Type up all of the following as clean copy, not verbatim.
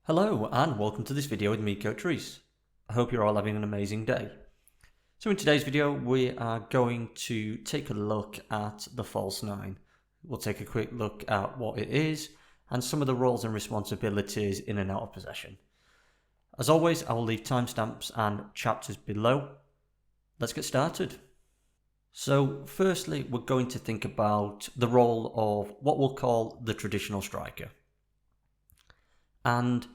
Hello and welcome to this video with me, Coach Reese. I hope you're all having an amazing day. So in today's video we are going to take a look at the false nine. We'll take a quick look at what it is and some of the roles and responsibilities in and out of possession. As always, I will leave timestamps and chapters below. Let's get started. So firstly, we're going to think about the role of what we'll call the traditional striker. And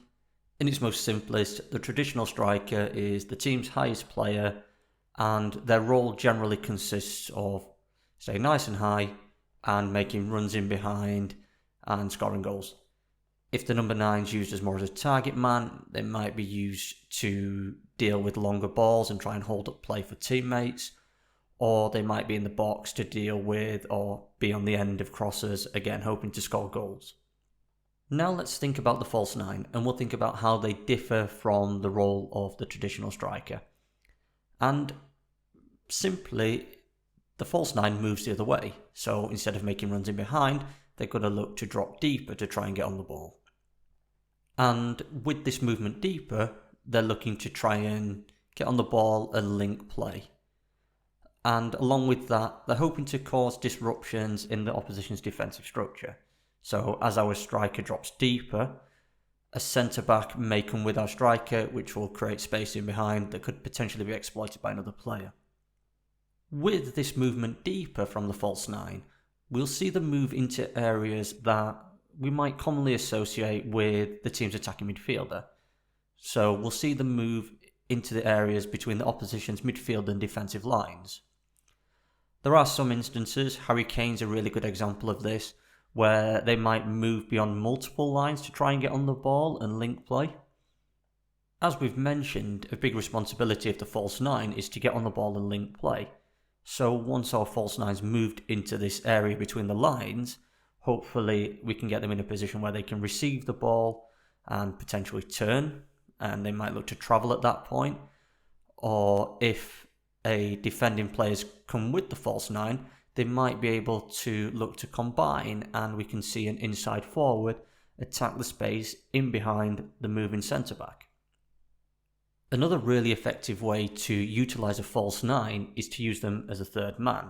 in its most simplest, the traditional striker is the team's highest player, and their role generally consists of staying nice and high and making runs in behind and scoring goals. If the number 9 is used as more as a target man, they might be used to deal with longer balls and try and hold up play for teammates, or they might be in the box to deal with or be on the end of crosses, again hoping to score goals. Now let's think about the false nine, and we'll think about how they differ from the role of the traditional striker. And simply, the false nine moves the other way. So instead of making runs in behind, they're going to look to drop deeper to try and get on the ball. And with this movement deeper, they're looking to try and get on the ball and link play. And along with that, they're hoping to cause disruptions in the opposition's defensive structure. So as our striker drops deeper, a centre-back may come with our striker, which will create space in behind that could potentially be exploited by another player. With this movement deeper from the false nine, we'll see them move into areas that we might commonly associate with the team's attacking midfielder. So we'll see them move into the areas between the opposition's midfield and defensive lines. There are some instances, Harry Kane's a really good example of this, where they might move beyond multiple lines to try and get on the ball and link play. As we've mentioned, a big responsibility of the false nine is to get on the ball and link play. So once our false nine's moved into this area between the lines, hopefully we can get them in a position where they can receive the ball and potentially turn, and they might look to travel at that point. Or if a defending player's come with the false nine, they might be able to look to combine, and we can see an inside forward attack the space in behind the moving centre-back. Another really effective way to utilise a false nine is to use them as a third man.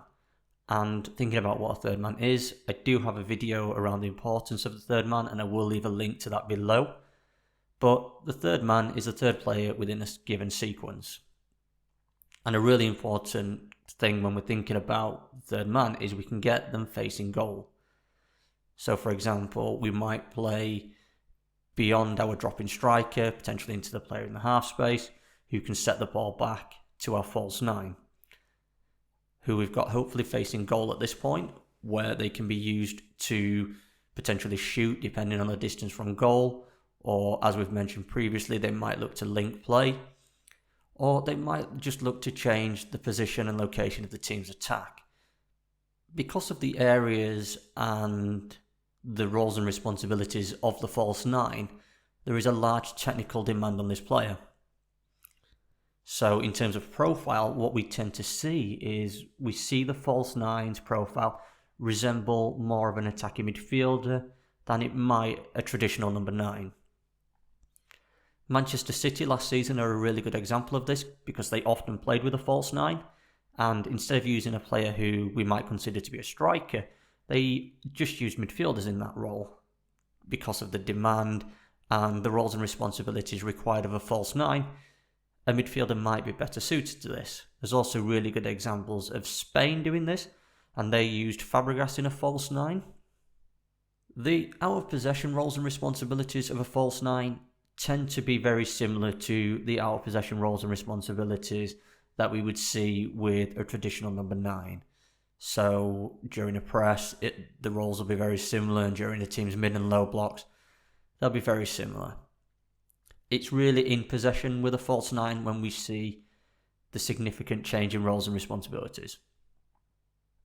And thinking about what a third man is, I do have a video around the importance of the third man, and I will leave a link to that below. But the third man is the third player within a given sequence. And a really important thing when we're thinking about third man is we can get them facing goal. So for example, we might play beyond our dropping striker, potentially into the player in the half space, who can set the ball back to our false nine, who we've got hopefully facing goal at this point, where they can be used to potentially shoot depending on the distance from goal, or as we've mentioned previously, they might look to link play, or they might just look to change the position and location of the team's attack. Because of the areas and the roles and responsibilities of the false nine, there is a large technical demand on this player. So in terms of profile, what we tend to see is we see the false nine's profile resemble more of an attacking midfielder than it might a traditional number 9. Manchester City last season are a really good example of this because they often played with a false nine, and instead of using a player who we might consider to be a striker, they just used midfielders in that role. Because of the demand and the roles and responsibilities required of a false nine, a midfielder might be better suited to this. There's also really good examples of Spain doing this, and they used Fabregas in a false nine. The out of possession roles and responsibilities of a false nine tend to be very similar to the out of possession roles and responsibilities that we would see with a traditional number 9. So during a press, the roles will be very similar, and during the team's mid and low blocks, they'll be very similar. It's really in possession with a false 9 when we see the significant change in roles and responsibilities.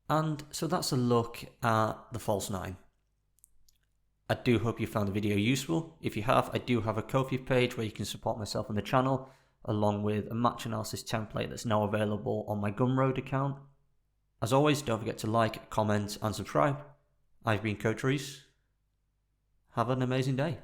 And so that's a look at the false 9. I do hope you found the video useful. If you have, I do have a Ko-fi page where you can support myself on the channel, along with a match analysis template that's now available on my Gumroad account. As always, don't forget to like, comment and subscribe. I've been Coach Reese. Have an amazing day.